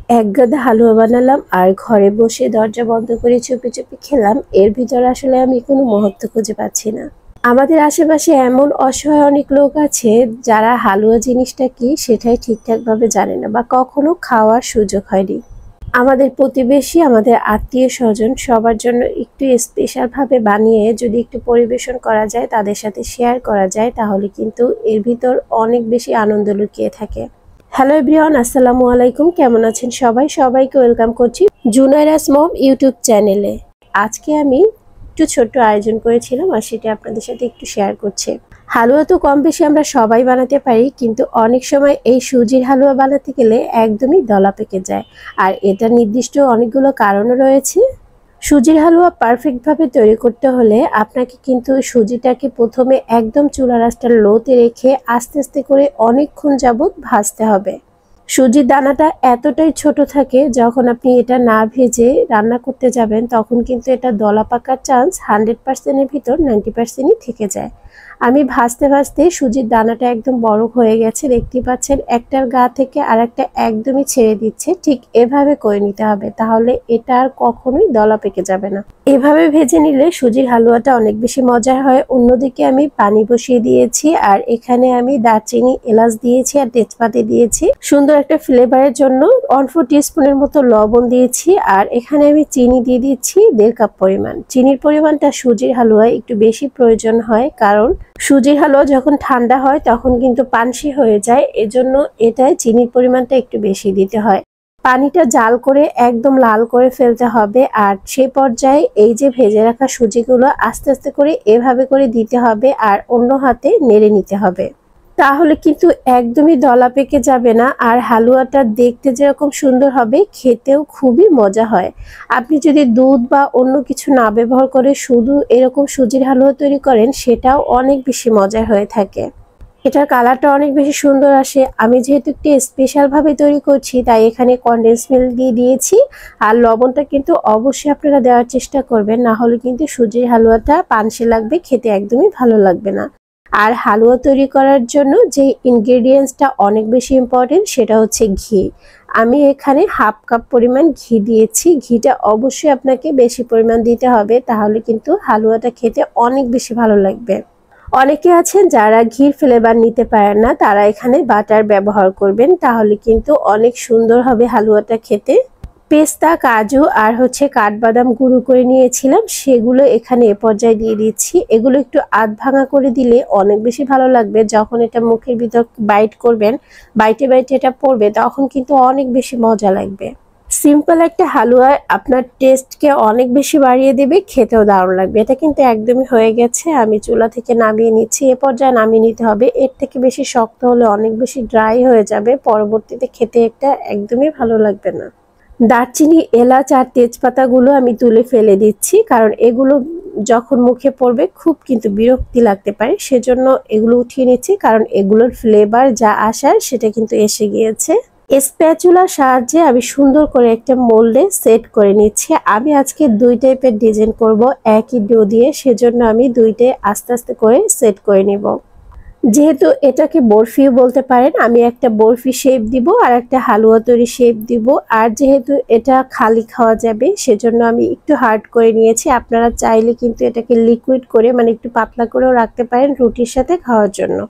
এক গাদা হালুয়া বানালাম আর ঘরে বসে দরজা বন্ধ করে চুপি চুপি খেলাম। এর ভিতরে আসলে আমি কোনো মুহূর্ত খুঁজে পাচ্ছি না। আমাদের আশেপাশে এমন অসহায় অনেক লোক আছে যারা হালুয়া জিনিসটা কি সেটাই ঠিকঠাক ভাবে জানে না বা কখনো খাওয়ার সুযোগ হয়নি। আমাদের প্রতিবেশী, আমাদের আত্মীয় স্বজন সবার জন্য একটু স্পেশাল ভাবে বানিয়ে যদি একটু পরিবেশন করা যায়, তাদের সাথে শেয়ার করা যায়, তাহলে কিন্তু এর ভিতর অনেক বেশি আনন্দ লুকিয়ে থাকে। হ্যালো এভরিওয়ান, আসসালামু আলাইকুম। কেমন আছেন সবাই? সবাইকে ওয়েলকাম করছি জুনাইরাস মম ইউটিউব চ্যানেলে। আজকে আমি একটু ছোট্ট আয়োজন করেছিলাম আর সেটা আপনাদের সাথে একটু শেয়ার করছি। হালুয়া তো কম বেশি আমরা সবাই বানাতে পারি, কিন্তু অনেক সময় এই সুজির হালুয়া বানাতে গেলে একদমই দলা পেকে যায়। আর এটা নির্দিষ্ট অনেকগুলো কারণও রয়েছে। সুজির হালুয়া পারফেক্টভাবে তৈরি করতে হলে আপনাকে কিন্তু সুজিটাকে প্রথমে একদম চুলার আঁচটা লোতে রেখে আস্তে আস্তে করে অনেকক্ষণ যাবৎ ভাজতে হবে। সুজির দানাটা এতটাই ছোট থাকে, যখন আপনি এটা না ভেজে রান্না করতে যাবেন তখন কিন্তু এটা দলা পাকার চান্স 100%-এর ভিতর 90%ই থেকে যায়। আমি ভাজতে ভাজতে সুজির দানাটা একদম বড় হয়ে গেছে, দেখতে পাচ্ছেন একটার গা থেকে আর একটা একদমই ছেড়ে দিচ্ছে। ঠিক এভাবে করে নিতে হবে, তাহলে এটা আর কখনোই দলা পেকে যাবে না। এভাবে ভেজে নিলে সুজির হালুয়াটা অনেক বেশি মজার হয়। অন্যদিকে আমি পানি বসিয়ে দিয়েছি আর এখানে আমি দারচিনি, এলাচ দিয়েছি আর তেজপাতা দিয়েছি সুন্দর একটা ফ্লেভারের জন্য। 1/4 টিস্পুনের মতো লবণ দিয়েছি আর এখানে আমি চিনি দিয়ে দিচ্ছি 1.5 কাপ পরিমাণ। চিনির পরিমাণটা সুজির হালুয়ায় একটু বেশি প্রয়োজন হয়, কারণ সুজির হালুয়া যখন ঠান্ডা হয় তখন কিন্তু পানসি হয়ে যায়, এজন্য এটায় চিনির পরিমাণটা একটু বেশি দিতে হয়। পানিটা জাল করে একদম লাল করে ফেলতে হবে আর সেই পর্যায়ে এই যে ভেজে রাখা সুজিগুলো আস্তে আস্তে করে এভাবে করে দিতে হবে আর অন্য হাতে নেড়ে নিতে হবে। তাহলে কিন্তু একদমই দলা পেকে যাবে না আর হালুয়াটা দেখতে যেরকম সুন্দর হবে, খেতেও খুবই মজা হয়। আপনি যদি দুধ বা অন্য কিছু না ব্যবহার করে শুধু এরকম সুজির হালুয়া তৈরি করেন, সেটাও অনেক বেশি মজার হয়ে থাকে। এটার কালারটা অনেক বেশি সুন্দর আসে। আমি যেহেতু একটু স্পেশাল ভাবে তৈরি করছি, তাই এখানে কনডেন্স মিল্ক দিয়ে দিয়েছি। আর লবণটা কিন্তু অবশ্যই আপনারা দেওয়ার চেষ্টা করবেন, না হলে কিন্তু সুজির হালুয়াটা পানসে লাগবে, খেতে একদমই ভালো লাগবে না। আর হালুয়া তৈরি করার জন্য যে ইনগ্রেডিয়েন্টসটা অনেক বেশি ইম্পর্টেন্ট, সেটা হচ্ছে ঘি। আমি এখানে 1/2 কাপ পরিমাণ ঘি দিয়েছি। ঘিটা অবশ্যই আপনাকে বেশি পরিমাণ দিতে হবে, তাহলে কিন্তু হালুয়াটা খেতে অনেক বেশি ভালো লাগবে। অনেকে আছেন যারা ঘির ফ্লেভার নিতে পারেন না, তারা এখানে বাটার ব্যবহার করবেন, তাহলে কিন্তু অনেক সুন্দর হবে হালুয়াটা খেতে। পেস্তা, কাজু আর কাঠবাদাম গুঁড়ো করে নিয়েছিলাম, সেগুলো এখানে এ পর্যায়ে দিয়ে দিচ্ছি। এগুলো একটু আধ ভাঙা করে দিলে অনেক বেশি ভালো লাগবে। যখন এটা মুখের ভিতর বাইট করবেন, বাইটে বাইটে এটা পড়বে, তখন কিন্তু অনেক বেশি মজা লাগবে। সিম্পল একটা হালুয়া আপনার টেস্টকে অনেক বেশি বাড়িয়ে দেবে, খেতেও দারুণ লাগবে। এটা কিন্তু একদমই হয়ে গেছে, আমি চুলা থেকে নামিয়ে নিচ্ছি। এ পর্যায়ে নামিয়ে নিতে হবে, এর থেকে বেশি শক্ত হলে অনেক বেশি ড্রাই হয়ে যাবে, পরবর্তীতে খেতে এটা একদমই ভালো লাগবে না। দারচিনি, এলাচ আর তেজপাতাগুলো আমি তুলে ফেলে দিচ্ছি, কারণ এগুলো যখন মুখে পড়বে খুব কিন্তু বিরক্তি লাগতে পারে, সেজন্য এগুলো উঠিয়ে নিচ্ছি, কারণ এগুলোর ফ্লেভার যা আসার সেটা কিন্তু এসে গিয়েছে। স্প্যাচুলার সাহায্যে আমি সুন্দর করে একটা মোল্ডে সেট করে নিচ্ছি। আমি আজকে 2 টাইপের ডিজাইন করব একই ডো দিয়ে, সেজন্য আমি 2টাই আস্তে আস্তে করে সেট করে নিব। যেহেতু এটাকে বরফিও বলতে পারেন, আমি একটা বরফি শেপ দিব আর একটা হালুয়া তৈরি শেপ দিব। আর যেহেতু এটা খালি খাওয়া যাবে, সেজন্য আমি একটু হার্ড করে নিয়েছি। আপনারা চাইলে কিন্তু এটাকে লিকুইড করে, মানে একটু পাতলা করেও রাখতে পারেন রুটির সাথে খাওয়ার জন্য।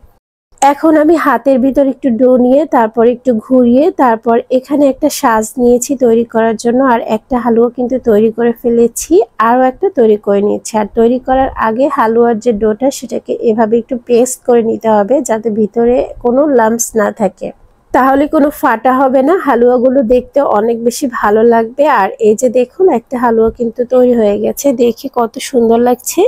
এখন আমি হাতের ভিতর একটু ডো নিয়ে তারপর একটু ঘুরিয়ে, তারপর এখানে একটা সাজ নিয়েছি তৈরি করার জন্য, আর একটা হালুয়া কিন্তু তৈরি করে ফেলেছি, আরও একটা তৈরি করে নিচ্ছি। আর তৈরি করার আগে হালুয়ার যে ডোটা, সেটাকে এভাবে একটু পেস্ট করে নিতে হবে, যাতে ভিতরে কোনো লাম্পস না থাকে, তাহলে কোনো ফাটা হবে না। হালুয়াগুলো দেখতে অনেক বেশি ভালো লাগবে। আর এই যে দেখুন, একটা হালুয়া কিন্তু তৈরি হয়ে গেছে, দেখে কত সুন্দর লাগছে।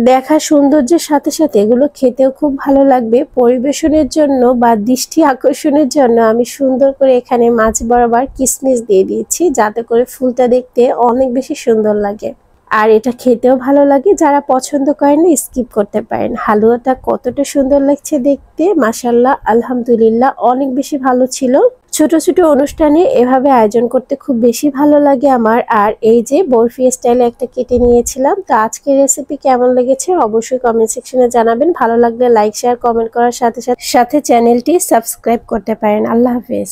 দেখা সৌন্দর্যের সাথে সাথে এগুলো খেতেও খুব ভালো লাগবে। পরিবেশনের জন্য বা দৃষ্টি আকর্ষণের জন্য আমি সুন্দর করে এখানে মাঝ বরাবর কিশমিশ দিয়ে দিয়েছি, যাতে করে ফুলটা দেখতে অনেক বেশি সুন্দর লাগে আর এটা খেতেও ভালো লাগে। যারা পছন্দ করেন না, স্কিপ করতে পারেন। হালুয়াটা কতটা সুন্দর লাগছে দেখতে, মাশাআল্লাহ, আলহামদুলিল্লাহ, অনেক বেশি ভালো ছিল। ছোট ছোট অনুষ্ঠানে এভাবে আয়োজন করতে খুব বেশি ভালো লাগে আমার। আর এই যে বরফি স্টাইলে একটা কেটে নিয়েছিলাম। তো আজকের রেসিপি কেমন লেগেছে অবশ্যই কমেন্ট সেকশনে জানাবেন। ভালো লাগলে লাইক, শেয়ার, কমেন্ট করার সাথে সাথে চ্যানেলটি সাবস্ক্রাইব করতে পারেন। আল্লাহ হাফেজ।